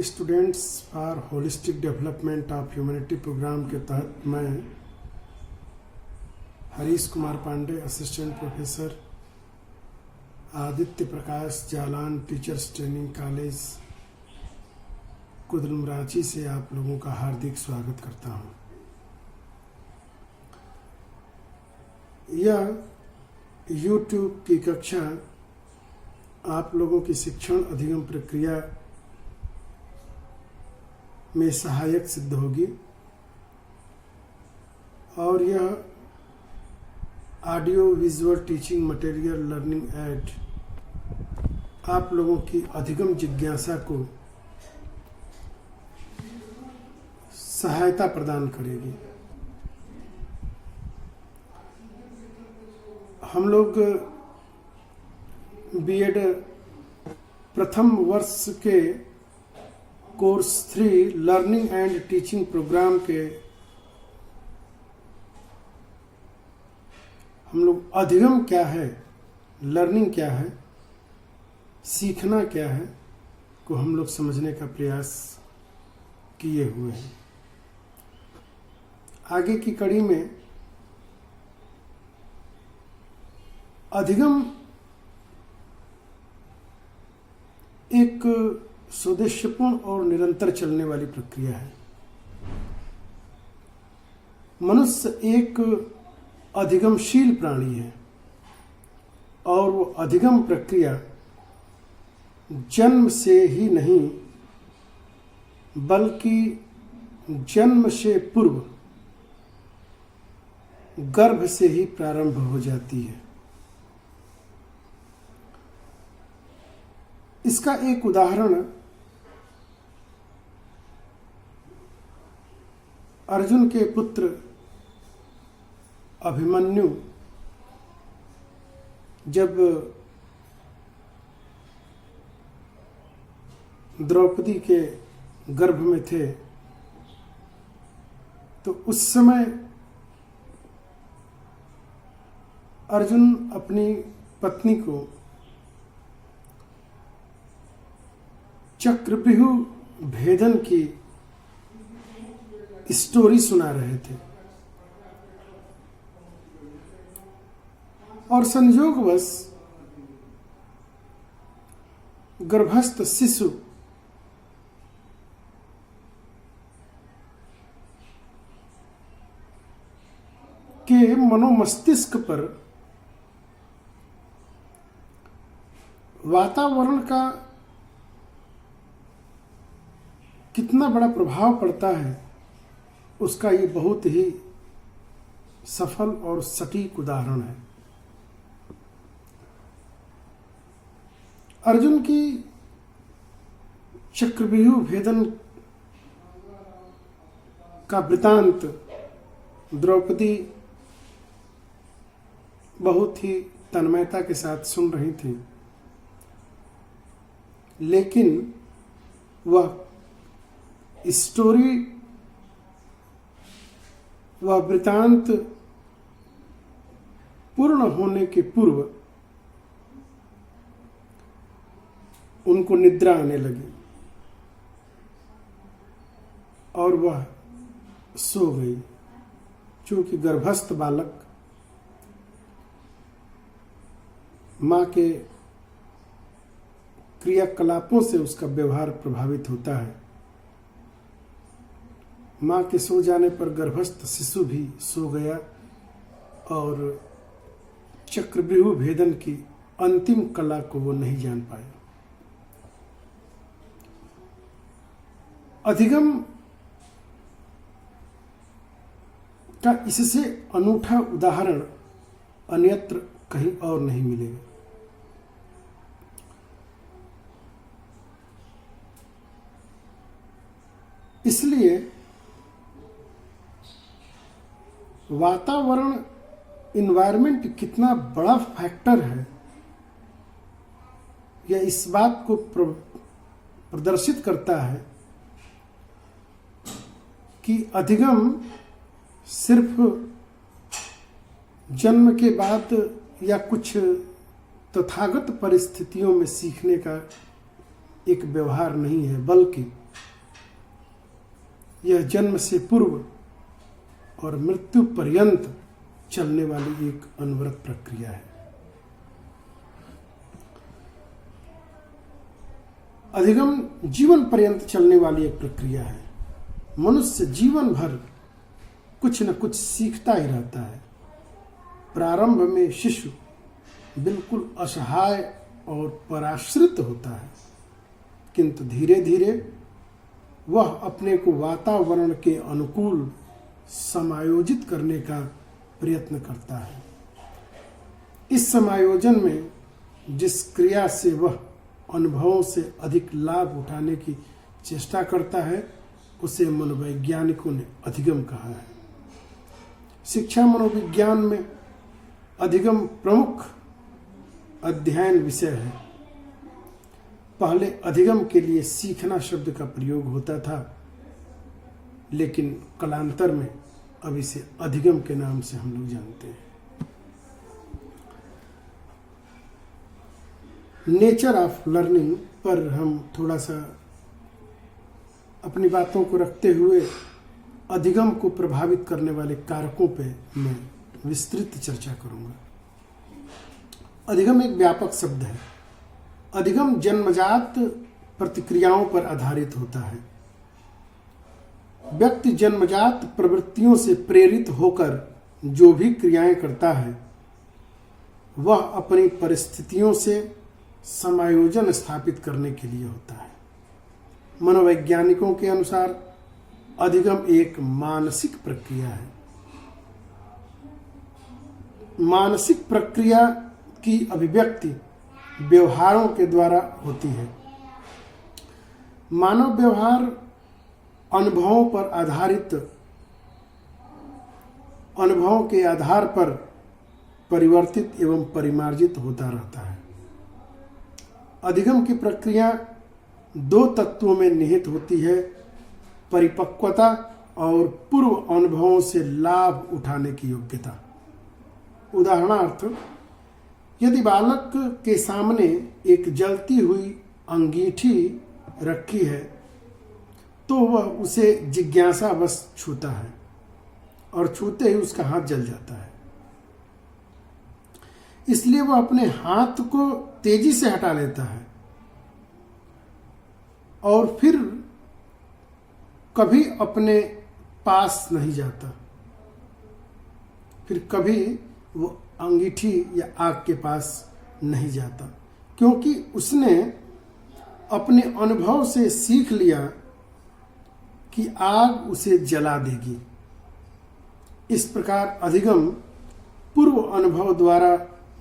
Students for holistic development of humanity programme के तहत मैं Harish Kumar Pandey, assistant professor, Aditya Prakash Jalan teachers training college Kudram Ranchi से आप लोगों का हार्दिक स्वागत करता हूं। यह YouTube की कक्षा आप लोगों की शिक्षण अधिगम प्रक्रिया में सहायक सिद्ध होगी और यह audio visual teaching material learning aid आप लोगों की अधिगम जिज्ञासा को सहायता प्रदान करेगी। हम लोग बीएड प्रथम वर्ष के course 3 learning and teaching programme के हम लोग अधिगम क्या है, लर्निंग क्या है, सीखना क्या है को हम लोग समझने का प्रयास किए हुए हैं। आगे की कड़ी में अधिगम एक स्वदेश्यपूर्ण और निरंतर चलने वाली प्रक्रिया है। मनुष्य एक अधिगमशील प्राणी है और वो अधिगम प्रक्रिया जन्म से ही नहीं बल्कि जन्म से पूर्व गर्भ से ही प्रारंभ हो जाती है। इसका एक उदाहरण अर्जुन के पुत्र अभिमन्यु जब द्रौपदी के गर्भ में थे तो उस समय अर्जुन अपनी पत्नी को चक्रव्यूह भेदन की स्टोरी सुना रहे थे और संयोगवश गर्भस्थ शिशु के मनोमस्तिष्क पर वातावरण का कितना बड़ा प्रभाव पड़ता है उसका ये बहुत ही सफल और सटीक उदाहरण है। अर्जुन की चक्रव्यूह भेदन का वृतांत द्रौपदी बहुत ही तन्मयता के साथ सुन रही थी, लेकिन वह स्टोरी वह वृतांत पूर्ण होने के पूर्व उनको निद्रा आने लगी और वह सो गई। चूंकि गर्भस्थ बालक मां के क्रियाकलापों से उसका व्यवहार प्रभावित होता है। मां के सो जाने पर गर्भस्थ शिशु भी सो गया और चक्रव्यूह भेदन की अंतिम कला को वो नहीं जान पाया। अधिगम का इससे अनूठा उदाहरण अन्यत्र कहीं और नहीं मिलेगा। इसलिए वातावरण, इन्वायरमेंट कितना बड़ा फैक्टर है यह इस बात को प्रदर्शित करता है कि अधिगम सिर्फ जन्म के बाद या कुछ तथागत परिस्थितियों में सीखने का एक व्यवहार नहीं है, बल्कि यह जन्म से पूर्व और मृत्यु पर्यंत चलने वाली एक अनवरत प्रक्रिया है। अधिगम जीवन पर्यंत चलने वाली एक प्रक्रिया है। मनुष्य जीवन भर कुछ न कुछ सीखता ही रहता है। प्रारंभ में शिशु बिल्कुल असहाय और पराश्रित होता है, किंतु धीरे धीरे वह अपने को वातावरण के अनुकूल समायोजित करने का प्रयत्न करता है। इस समायोजन में जिस क्रिया से वह अनुभवों से अधिक लाभ उठाने की चेष्टा करता है उसे मनोवैज्ञानिकों ने अधिगम कहा है। शिक्षा मनोविज्ञान में अधिगम प्रमुख अध्ययन विषय है। पहले अधिगम के लिए सीखना शब्द का प्रयोग होता था, लेकिन कालांतर में अब इसे अधिगम के नाम से हम लोग जानते हैं। नेचर ऑफ लर्निंग पर हम थोड़ा सा अपनी बातों को रखते हुए अधिगम को प्रभावित करने वाले कारकों पे मैं विस्तृत चर्चा करूंगा। अधिगम एक व्यापक शब्द है। अधिगम जन्मजात प्रतिक्रियाओं पर आधारित होता है। व्यक्ति जन्मजात प्रवृत्तियों से प्रेरित होकर जो भी क्रियाएं करता है वह अपनी परिस्थितियों से समायोजन स्थापित करने के लिए होता है। मनोवैज्ञानिकों के अनुसार अधिगम एक मानसिक प्रक्रिया है। मानसिक प्रक्रिया की अभिव्यक्ति व्यवहारों के द्वारा होती है। मानव व्यवहार अनुभवों पर आधारित अनुभवों के आधार पर परिवर्तित एवं परिमार्जित होता रहता है। अधिगम की प्रक्रिया दो तत्वों में निहित होती है: परिपक्वता और पूर्व अनुभवों से लाभ उठाने की योग्यता। उदाहरणार्थ, यदि बालक के सामने एक जलती हुई अंगीठी रखी है तो वह उसे जिज्ञासावश छूता है और छूते ही उसका हाथ जल जाता है। इसलिए वह अपने हाथ को तेजी से हटा लेता है और फिर कभी अपने पास नहीं जाता, फिर कभी वो अंगीठी या आग के पास नहीं जाता, क्योंकि उसने अपने अनुभव से सीख लिया कि आग उसे जला देगी। इस प्रकार अधिगम पूर्व अनुभव द्वारा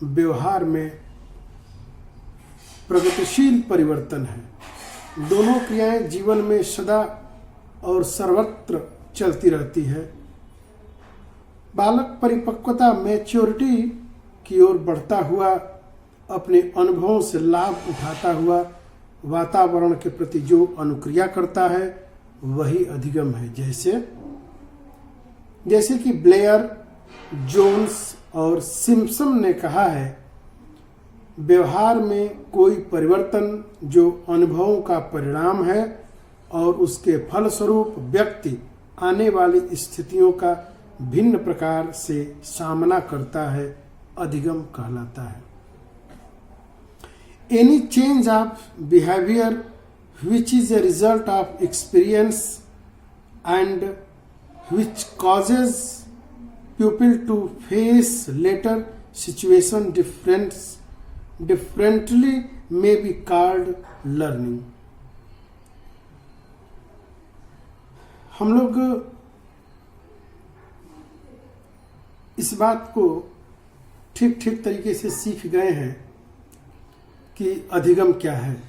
व्यवहार में प्रगतिशील परिवर्तन है। दोनों क्रियाएं जीवन में सदा और सर्वत्र चलती रहती है। बालक परिपक्वता मैच्योरिटी की ओर बढ़ता हुआ अपने अनुभवों से लाभ उठाता हुआ वातावरण के प्रति जो अनुक्रिया करता है वही अधिगम है। जैसे कि ब्लेयर, जोन्स और सिम्पसन ने कहा है, व्यवहार में कोई परिवर्तन जो अनुभवों का परिणाम है और उसके फलस्वरूप व्यक्ति आने वाली स्थितियों का भिन्न प्रकार से सामना करता है, अधिगम कहलाता है। Any change of behaviour which is a result of experience and which causes people to face later situation differently may be called learning। हम लोग इस बात को ठीक ठीक तरीके से सीख गए हैं कि अधिगम क्या है।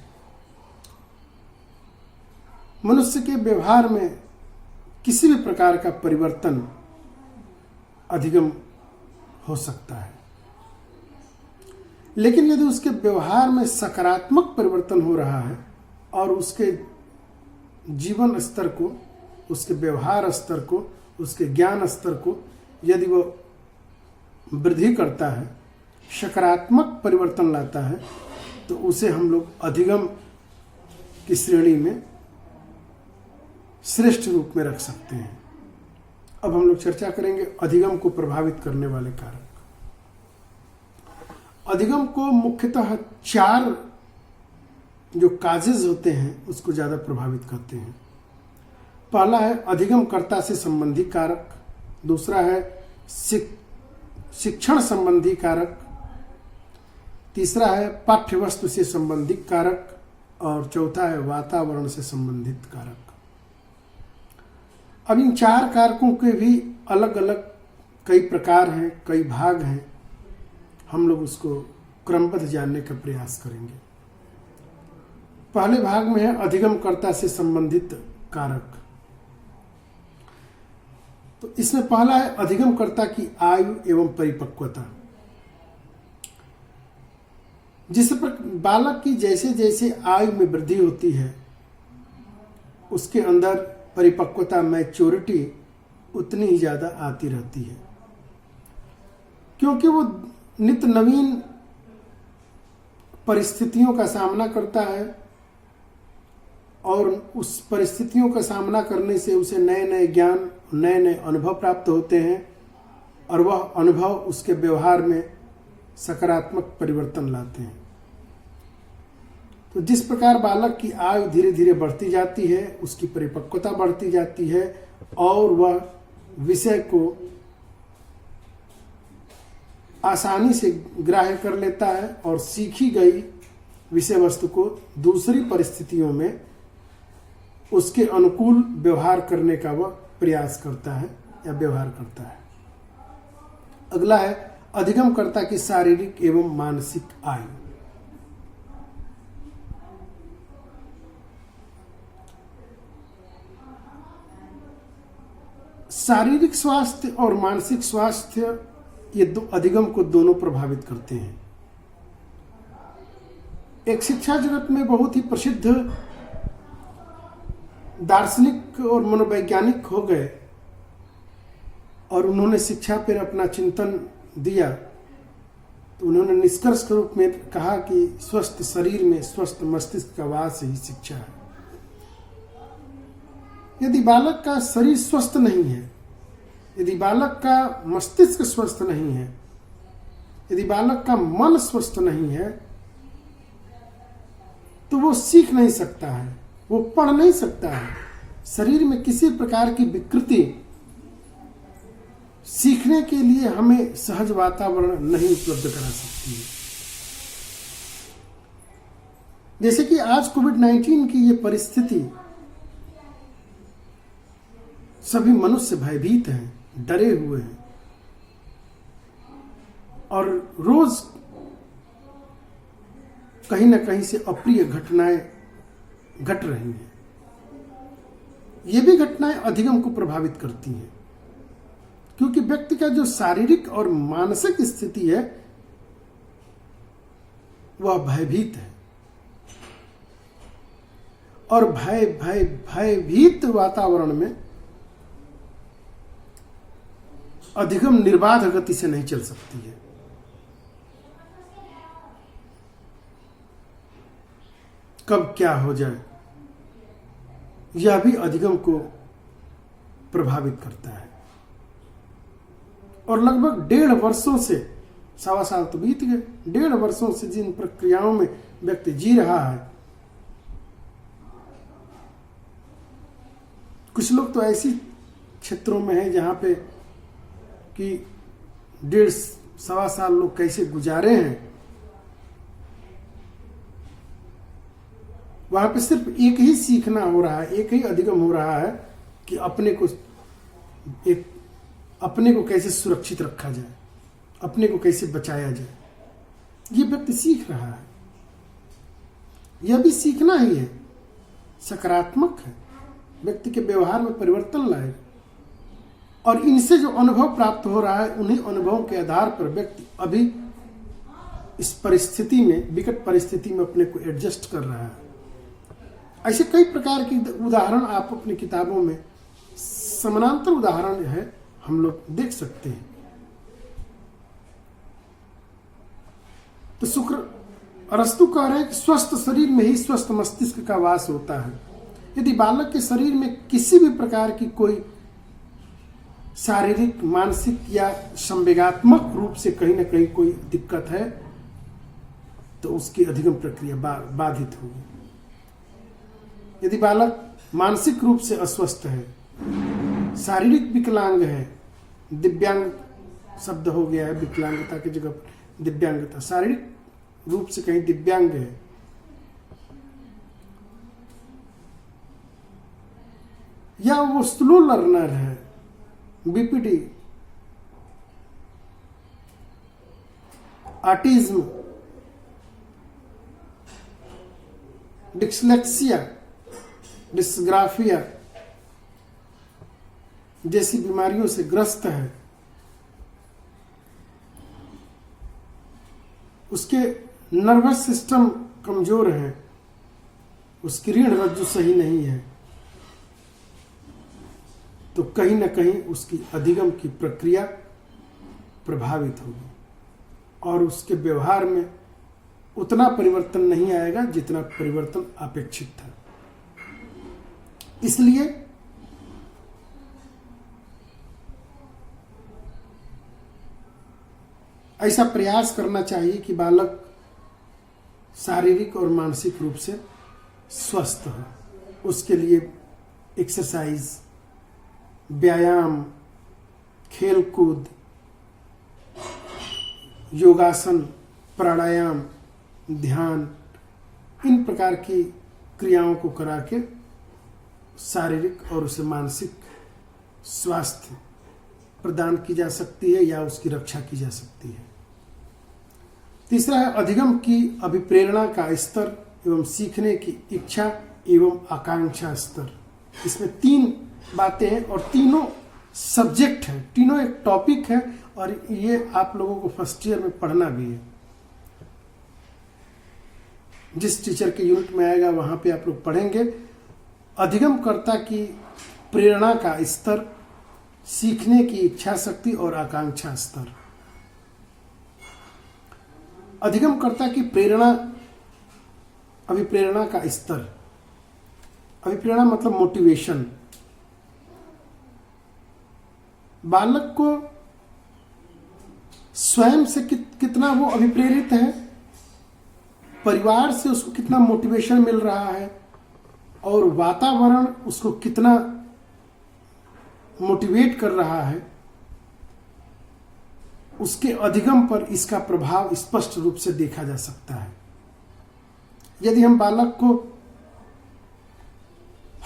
मनुष्य के व्यवहार में किसी भी प्रकार का परिवर्तन अधिगम हो सकता है, लेकिन यदि उसके व्यवहार में सकारात्मक परिवर्तन हो रहा है और उसके जीवन स्तर को, उसके व्यवहार स्तर को, उसके ज्ञान स्तर को यदि वो वृद्धि करता है, सकारात्मक परिवर्तन लाता है, तो उसे हम लोग अधिगम की श्रेणी में श्रेष्ठ रूप में रख सकते हैं। अब हम लोग चर्चा करेंगे अधिगम को प्रभावित करने वाले कारक। अधिगम को मुख्यतः 4 जो काजेज होते हैं उसको ज्यादा प्रभावित करते हैं। पहला है अधिगमकर्ता से संबंधी कारक, दूसरा है शिक्षण संबंधी कारक, तीसरा है पाठ्य वस्तु से संबंधित कारक और चौथा है वातावरण से संबंधित कारक। अब इन 4 कारकों के भी अलग अलग कई प्रकार हैं, कई भाग हैं। हम लोग उसको क्रमबद्ध जानने का प्रयास करेंगे। पहले भाग में है अधिगमकर्ता से संबंधित कारक। तो इसमें पहला है अधिगमकर्ता की आयु एवं परिपक्वता। जिस पर बालक की जैसे जैसे आयु में वृद्धि होती है उसके अंदर परिपक्वता, मैच्योरिटी उतनी ही ज्यादा आती रहती है, क्योंकि वो नित्य नवीन परिस्थितियों का सामना करता है और उस परिस्थितियों का सामना करने से उसे नए नए ज्ञान, नए नए अनुभव प्राप्त होते हैं और वह अनुभव उसके व्यवहार में सकारात्मक परिवर्तन लाते हैं। तो जिस प्रकार बालक की आयु धीरे धीरे बढ़ती जाती है, उसकी परिपक्वता बढ़ती जाती है और वह विषय को आसानी से ग्राह्य कर लेता है और सीखी गई विषय वस्तु को दूसरी परिस्थितियों में उसके अनुकूल व्यवहार करने का वह प्रयास करता है या व्यवहार करता है। अगला है अधिगमकर्ता की शारीरिक एवं मानसिक आयु। शारीरिक स्वास्थ्य और मानसिक स्वास्थ्य ये अधिगम को दोनों प्रभावित करते हैं। एक शिक्षा जगत में बहुत ही प्रसिद्ध दार्शनिक और मनोवैज्ञानिक हो गए और उन्होंने शिक्षा पर अपना चिंतन दिया। तो उन्होंने निष्कर्ष के रूप में कहा कि स्वस्थ शरीर में स्वस्थ मस्तिष्क का वास ही शिक्षा है। यदि बालक का शरीर स्वस्थ नहीं है, यदि बालक का मस्तिष्क स्वस्थ नहीं है, यदि बालक का मन स्वस्थ नहीं है, तो वो सीख नहीं सकता है, वो पढ़ नहीं सकता है। शरीर में किसी प्रकार की विकृति सीखने के लिए हमें सहज वातावरण नहीं उपलब्ध करा सकती है। जैसे कि आज कोविड-19 की ये परिस्थिति, सभी मनुष्य भयभीत हैं, डरे हुए हैं और रोज कहीं ना कहीं से अप्रिय घटनाएं घट रही हैं। ये भी घटनाएं अधिगम को प्रभावित करती हैं, क्योंकि व्यक्ति का जो शारीरिक और मानसिक स्थिति है वह भयभीत है और भयभीत वातावरण में अधिगम निर्बाध गति से नहीं चल सकती है। कब क्या हो जाए यह भी अधिगम को प्रभावित करता है। और लगभग 1.5 वर्षों से, 1.25 साल तो बीत गए, 1.5 वर्षों से जिन प्रक्रियाओं में व्यक्ति जी रहा है, कुछ लोग तो ऐसी क्षेत्रों में हैं जहां पे कि 1.5-1.25 साल लोग कैसे गुजारे हैं, वहां पे सिर्फ एक ही सीखना हो रहा है, एक ही अधिगम हो रहा है कि अपने को कैसे सुरक्षित रखा जाए, अपने को कैसे बचाया जाए। ये व्यक्ति सीख रहा है, यह भी सीखना ही है, सकारात्मक है, व्यक्ति के व्यवहार में परिवर्तन लाएगा। और इनसे जो अनुभव प्राप्त हो रहा है, उन्हीं अनुभवों के आधार पर व्यक्ति अभी इस परिस्थिति में, विकट परिस्थिति में अपने को एडजस्ट कर रहा है। ऐसे कई प्रकार की उदाहरण आप अपनी किताबों में, समानांतर उदाहरण है, हम लोग देख सकते हैं। तो अरस्तु कह रहे हैं कि स्वस्थ शरीर में ही स्वस्थ मस्तिष्क का वास होता है। यदि बालक के शरीर में किसी भी प्रकार की कोई शारीरिक, मानसिक या संवेगात्मक रूप से कहीं ना कहीं कोई दिक्कत है तो उसकी अधिगम प्रक्रिया बाधित होगी। यदि बालक मानसिक रूप से अस्वस्थ है, शारीरिक विकलांग है, दिव्यांग शब्द हो गया है विकलांगता की जगह पर दिव्यांगता, शारीरिक रूप से कहीं दिव्यांग है, या वो स्लो लर्नर है, बीपीडी, ऑटिज्म, डिस्लेक्सिया, डिस्ग्राफिया जैसी बीमारियों से ग्रस्त है, उसके नर्वस सिस्टम कमजोर है, उसकी रीढ़ रज्जु सही नहीं है, तो कहीं ना कहीं उसकी अधिगम की प्रक्रिया प्रभावित होगी और उसके व्यवहार में उतना परिवर्तन नहीं आएगा जितना परिवर्तन अपेक्षित था। इसलिए ऐसा प्रयास करना चाहिए कि बालक शारीरिक और मानसिक रूप से स्वस्थ हो। उसके लिए एक्सरसाइज, व्यायाम, खेलकूद, योगासन, प्राणायाम, ध्यान, इन प्रकार की क्रियाओं को करा के शारीरिक और उसे मानसिक स्वास्थ्य प्रदान की जा सकती है या उसकी रक्षा की जा सकती है। तीसरा है अधिगम की अभिप्रेरणा का स्तर एवं सीखने की इच्छा एवं आकांक्षा स्तर। इसमें 3 बातें हैं और तीनों सब्जेक्ट है, तीनों एक टॉपिक है और ये आप लोगों को फर्स्ट ईयर में पढ़ना भी है। जिस टीचर के यूनिट में आएगा वहां पे आप लोग पढ़ेंगे। अधिगमकर्ता की प्रेरणा का स्तर, सीखने की इच्छा शक्ति और आकांक्षा स्तर। अधिगमकर्ता की प्रेरणा, अभिप्रेरणा का स्तर। अभिप्रेरणा मतलब मोटिवेशन। बालक को स्वयं से कितना वो अभिप्रेरित है, परिवार से उसको कितना मोटिवेशन मिल रहा है और वातावरण उसको कितना मोटिवेट कर रहा है, उसके अधिगम पर इसका प्रभाव स्पष्ट रूप से देखा जा सकता है। यदि हम बालक को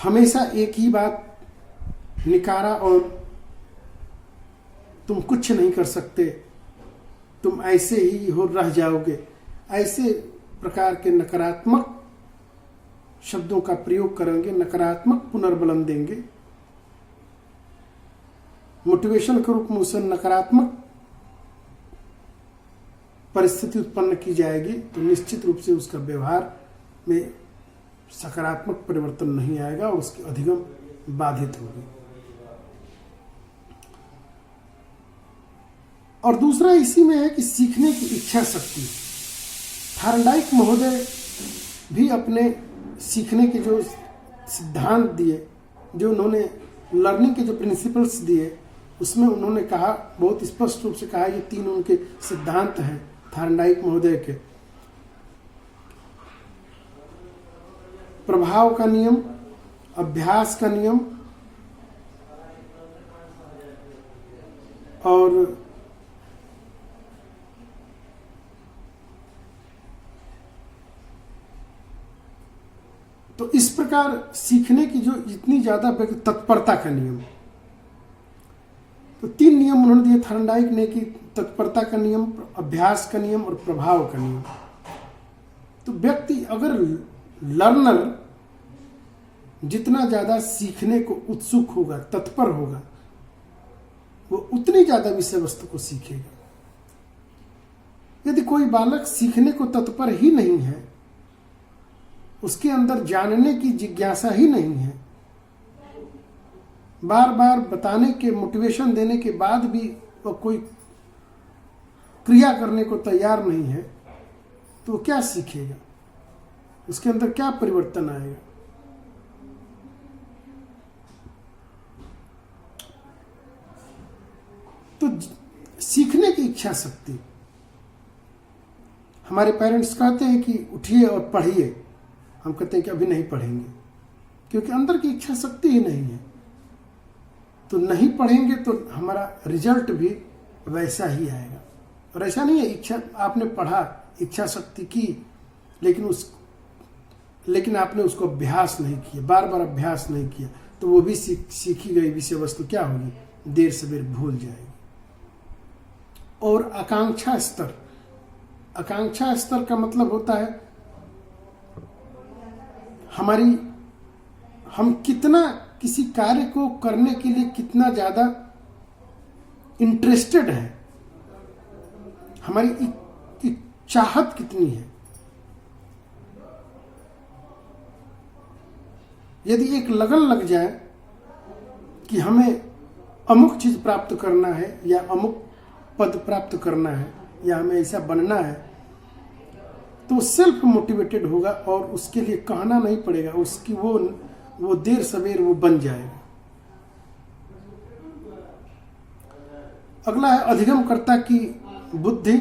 हमेशा एक ही बात निकारा और तुम कुछ नहीं कर सकते, तुम ऐसे ही हो रह जाओगे, ऐसे प्रकार के नकारात्मक शब्दों का प्रयोग करेंगे, नकारात्मक पुनर्बलन देंगे, मोटिवेशन के रूप में उसे नकारात्मक परिस्थिति उत्पन्न की जाएगी, तो निश्चित रूप से उसका व्यवहार में सकारात्मक परिवर्तन नहीं आएगा और उसकी अधिगम बाधित होगी। और दूसरा इसी में है कि सीखने की इच्छा शक्ति। थार्नडाइक महोदय भी अपने सीखने के जो सिद्धांत दिए, जो उन्होंने लर्निंग के जो प्रिंसिपल्स दिए, उसमें उन्होंने कहा, बहुत स्पष्ट रूप से कहा, ये 3 उनके सिद्धांत हैं थार्नडाइक महोदय के। प्रभाव का नियम, अभ्यास का नियम और तो इस प्रकार सीखने की जो जितनी ज्यादा तत्परता का नियम, तो 3 नियम उन्होंने दिए थार्नडाइक ने कि तत्परता का नियम, अभ्यास का नियम और प्रभाव का नियम। तो व्यक्ति अगर लर्नर जितना ज्यादा सीखने को उत्सुक होगा, तत्पर होगा, वो उतनी ज्यादा विषय वस्तु को सीखेगा। यदि कोई बालक सीखने को तत्पर ही नहीं है, उसके अंदर जानने की जिज्ञासा ही नहीं है, बार बार बताने के, मोटिवेशन देने के बाद भी वो कोई क्रिया करने को तैयार नहीं है, तो वो क्या सीखेगा? उसके अंदर क्या परिवर्तन आएगा? इच्छा शक्ति। हमारे पेरेंट्स कहते हैं कि उठिए और पढ़िए, हम कहते हैं कि अभी नहीं पढ़ेंगे, क्योंकि अंदर की इच्छा शक्ति ही नहीं है। तो नहीं पढ़ेंगे तो हमारा रिजल्ट भी वैसा ही आएगा। और ऐसा नहीं है इच्छा, आपने पढ़ा, इच्छा शक्ति की, लेकिन आपने उसको अभ्यास नहीं किया, बार बार अभ्यास नहीं किया, तो वो भी सीखी गई विषय वस्तु क्या होगी, देर सवेर भूल जाएगी। और आकांक्षा स्तर, आकांक्षा स्तर का मतलब होता है हम कितना किसी कार्य को करने के लिए कितना ज्यादा इंटरेस्टेड है, हमारी चाहत कितनी है। यदि एक लगन लग जाए कि हमें अमुक चीज प्राप्त करना है या अमुक पद प्राप्त करना है या हमें ऐसा बनना है, तो सेल्फ मोटिवेटेड होगा और उसके लिए कहना नहीं पड़ेगा, उसकी वो देर सवेर वो बन जाएगा। अगला है अधिगमकर्ता की बुद्धि,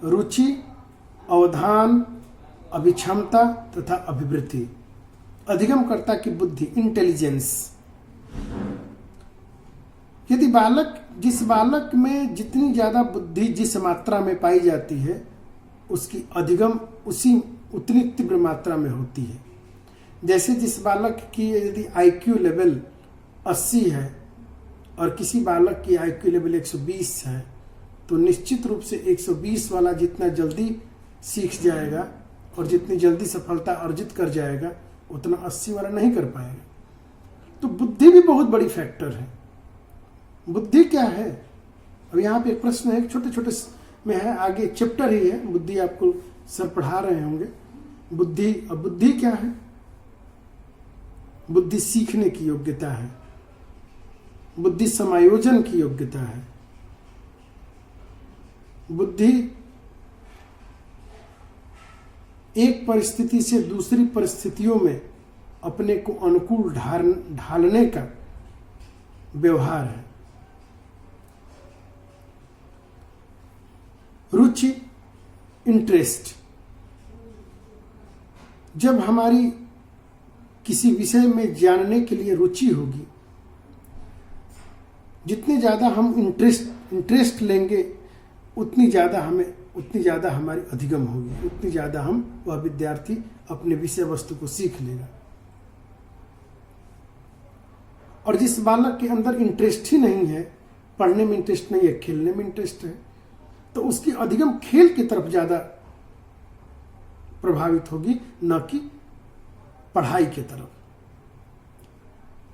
रुचि, अवधान, अभिक्षमता तथा अभिवृद्धि। अधिगमकर्ता की बुद्धि, इंटेलिजेंस। यदि जिस बालक में जितनी ज्यादा बुद्धि जिस मात्रा में पाई जाती है, उसकी अधिगम उतनी तीव्र मात्रा में होती है। जैसे जिस बालक की यदि IQ लेवल 80 है और किसी बालक की IQ लेवल 120 है, तो निश्चित रूप से 120 वाला जितना जल्दी सीख जाएगा और जितनी जल्दी सफलता अर्जित कर जाएगा, उतना 80 वाला नहीं कर पाएगा। तो बुद्धि भी बहुत बड़ी फैक्टर है। बुद्धि क्या है? अब यहाँ पे एक प्रश्न है, छोटे छोटे में है, आगे चैप्टर ही है, बुद्धि आपको सर पढ़ा रहे होंगे। बुद्धि, अब बुद्धि क्या है? बुद्धि सीखने की योग्यता है, बुद्धि समायोजन की योग्यता है, बुद्धि एक परिस्थिति से दूसरी परिस्थितियों में अपने को अनुकूल ढालने का व्यवहार है। रुचि, इंटरेस्ट। जब हमारी किसी विषय में जानने के लिए रुचि होगी, जितने ज्यादा हम इंटरेस्ट लेंगे, उतनी ज्यादा हमारी अधिगम होगी, उतनी ज्यादा वह विद्यार्थी अपने विषय वस्तु को सीख लेगा। और जिस बालक के अंदर इंटरेस्ट ही नहीं है, पढ़ने में इंटरेस्ट नहीं है, खेलने में इंटरेस्ट है, तो उसकी अधिगम खेल की तरफ ज्यादा प्रभावित होगी, न कि पढ़ाई की तरफ।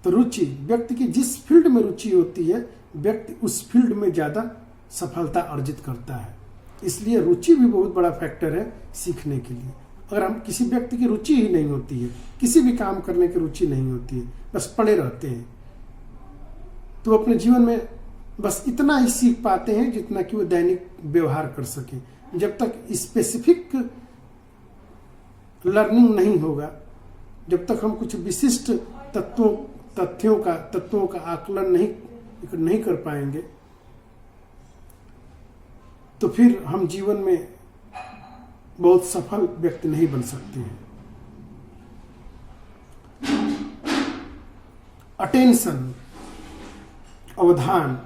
तो रुचि, व्यक्ति की जिस फील्ड में रुचि होती है, व्यक्ति उस फील्ड में ज्यादा सफलता अर्जित करता है। इसलिए रुचि भी बहुत बड़ा फैक्टर है सीखने के लिए। अगर हम किसी व्यक्ति की रुचि ही नहीं होती है, किसी भी काम करने की रुचि नहीं होती है, बस पड़े रहते हैं, तो अपने जीवन में बस इतना ही सीख पाते हैं जितना कि वो दैनिक व्यवहार कर सके। जब तक स्पेसिफिक लर्निंग नहीं होगा, जब तक हम कुछ विशिष्ट तथ्यों का आकलन नहीं कर पाएंगे, तो फिर हम जीवन में बहुत सफल व्यक्ति नहीं बन सकते हैं। अटेंशन, अवधान,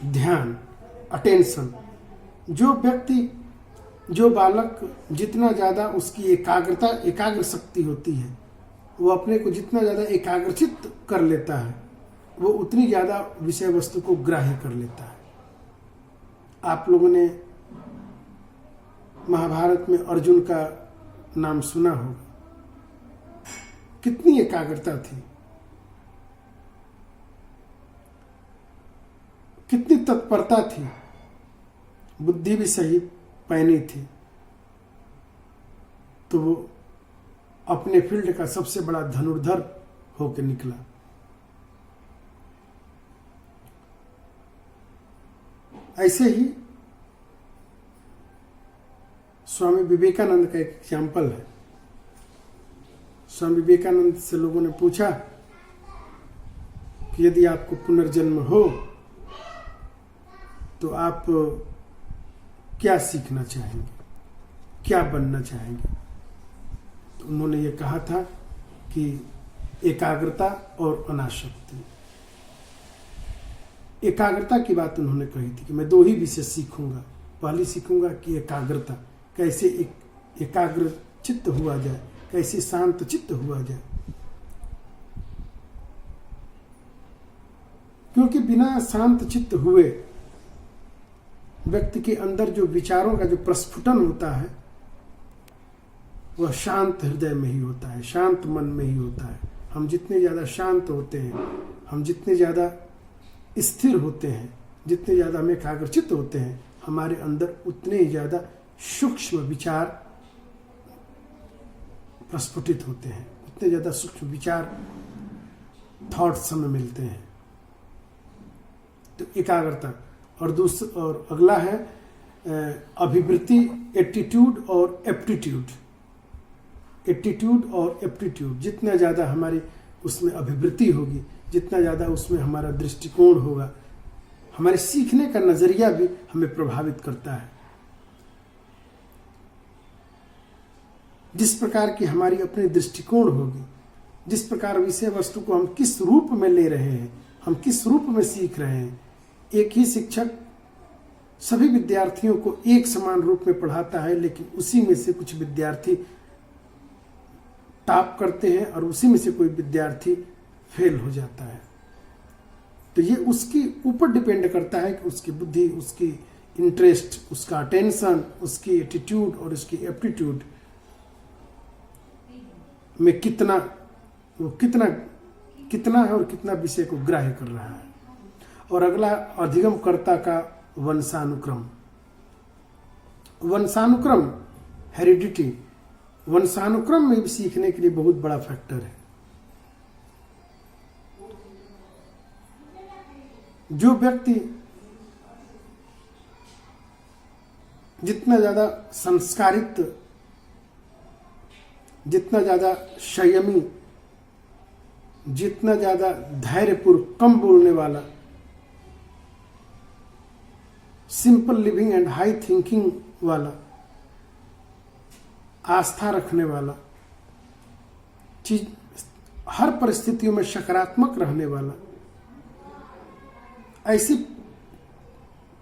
ध्यान, अटेंशन। जो बालक जितना ज्यादा उसकी एकाग्र शक्ति होती है, वो अपने को जितना ज्यादा एकाग्रचित कर लेता है, वो उतनी ज्यादा विषय वस्तु को ग्राह्य कर लेता है। आप लोगों ने महाभारत में अर्जुन का नाम सुना होगा, कितनी एकाग्रता थी, कितनी तत्परता थी, बुद्धि भी सही पैनी थी, तो वो अपने फील्ड का सबसे बड़ा धनुर्धर होकर निकला। ऐसे ही स्वामी विवेकानंद का एक एग्जाम्पल है। स्वामी विवेकानंद से लोगों ने पूछा कि यदि आपको पुनर्जन्म हो तो आप क्या सीखना चाहेंगे, क्या बनना चाहेंगे। तो उन्होंने ये कहा था कि एकाग्रता और अनासक्ति। एकाग्रता की बात उन्होंने कही थी कि मैं 2 ही विषय सीखूंगा। पहली सीखूंगा कि एकाग्रता, कैसे एकाग्र चित्त हुआ जाए, कैसे शांत चित्त हुआ जाए। क्योंकि बिना शांत चित्त हुए व्यक्ति के अंदर जो विचारों का जो प्रस्फुटन होता है वह शांत हृदय में ही होता है, शांत मन में ही होता है। हम जितने ज्यादा शांत होते हैं, हम जितने ज्यादा स्थिर होते हैं, जितने ज्यादा हम एकाग्रचित्त होते हैं, हमारे अंदर उतने ही ज्यादा सूक्ष्म विचार प्रस्फुटित होते हैं, उतने ज्यादा सूक्ष्म विचार थॉट्स हमें मिलते हैं। तो एकाग्रता। और अगला है अभिवृत्ति, एटीट्यूड और एप्टीट्यूड। एटीट्यूड और एप्टीट्यूड, जितना ज़्यादा हमारी उसमें अभिवृत्ति होगी, जितना ज़्यादा उसमें हमारा दृष्टिकोण होगा, हमारे सीखने का नज़रिया भी हमें प्रभावित करता है। जिस प्रकार की हमारी अपनी दृष्टिकोण होगी, जिस प्रकार विषय वस्तु को हम किस रूप में ले रहे हैं, हम किस रूप में सीख रहे हैं। एक ही शिक्षक सभी विद्यार्थियों को एक समान रूप में पढ़ाता है, लेकिन उसी में से कुछ विद्यार्थी टॉप करते हैं और उसी में से कोई विद्यार्थी फेल हो जाता है। तो ये उसके ऊपर डिपेंड करता है कि उसकी बुद्धि, उसकी इंटरेस्ट, उसका अटेंशन, उसकी एटीट्यूड और उसकी एप्टीट्यूड में कितना है और कितना विषय को ग्राह्य कर रहा है। और अगला अधिगमकर्ता का वंशानुक्रम। वंशानुक्रम, हेरिडिटी, वंशानुक्रम में भी सीखने के लिए बहुत बड़ा फैक्टर है। जो व्यक्ति जितना ज्यादा संस्कारित, जितना ज्यादा संयमी, जितना ज्यादा धैर्यपूर्वक, कम बोलने वाला, simple living and high thinking वाला, आस्था रखने वाला, चीज हर परिस्थितियों में सकारात्मक रहने वाला, ऐसी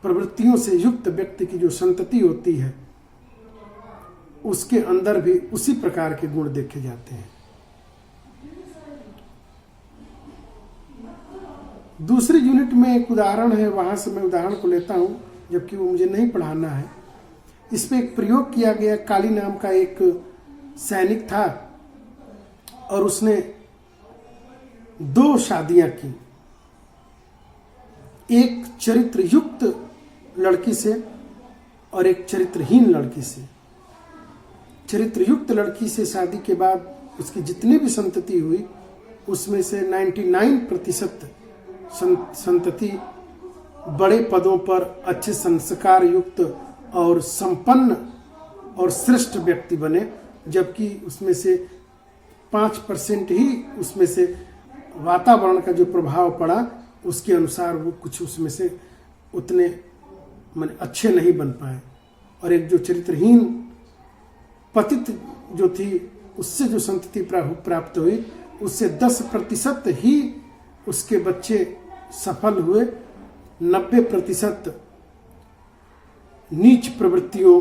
प्रवृत्तियों से युक्त व्यक्ति की जो संतति होती है, उसके अंदर भी उसी प्रकार के गुण देखे जाते हैं। दूसरी यूनिट में एक उदाहरण है, वहां से मैं उदाहरण को लेता हूं, जबकि वो मुझे नहीं पढ़ाना है। इसमें एक प्रयोग किया गया। काली नाम का एक सैनिक था और उसने 2 शादियां की, एक चरित्र युक्त लड़की से और एक चरित्रहीन लड़की से। चरित्र युक्त लड़की से शादी के बाद उसकी जितनी भी संतति हुई, उसमें से 99% संतति बड़े पदों पर, अच्छे संस्कार युक्त और संपन्न और श्रेष्ठ व्यक्ति बने, जबकि उसमें से 5% ही उसमें से वातावरण का जो प्रभाव पड़ा उसके अनुसार वो कुछ उसमें से उतने माने अच्छे नहीं बन पाए। और एक जो चरित्रहीन पतित जो थी, उससे जो संतति प्राप्त हुई, उससे 10% ही उसके बच्चे सफल हुए। 90% नीच प्रवृत्तियों,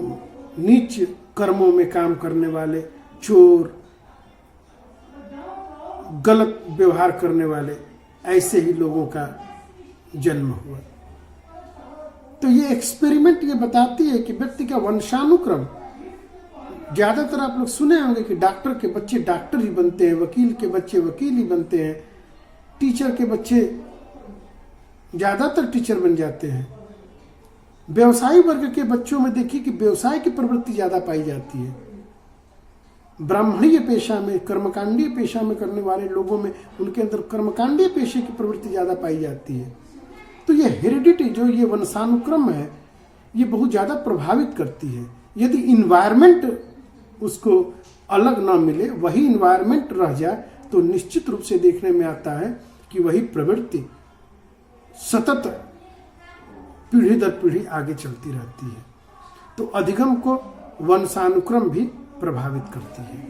नीच कर्मों में काम करने वाले, चोर, गलत व्यवहार करने वाले, ऐसे ही लोगों का जन्म हुआ। तो ये एक्सपेरिमेंट ये बताती है कि व्यक्ति का वंशानुक्रम, ज्यादातर आप लोग सुने होंगे कि डॉक्टर के बच्चे डॉक्टर ही बनते हैं, वकील के बच्चे वकील ही बनते हैं, टीचर के बच्चे ज्यादातर टीचर बन जाते हैं। व्यवसायी वर्ग के बच्चों में देखिए कि व्यवसाय की प्रवृत्ति ज्यादा पाई जाती है। ब्राह्मणीय पेशा में, कर्मकांडीय पेशा में करने वाले लोगों में, उनके अंदर कर्मकांडीय पेशे की प्रवृत्ति ज्यादा पाई जाती है। तो ये हेरिडिटी, जो ये वंशानुक्रम है, ये बहुत ज्यादा प्रभावित करती है। यदि इन्वायरमेंट उसको अलग ना मिले, वही इन्वायरमेंट रह जाए, तो निश्चित रूप से देखने में आता है कि वही प्रवृत्ति सतत पीढ़ी दर पीढ़ी आगे चलती रहती है। तो अधिगम को वंशानुक्रम भी प्रभावित करती है।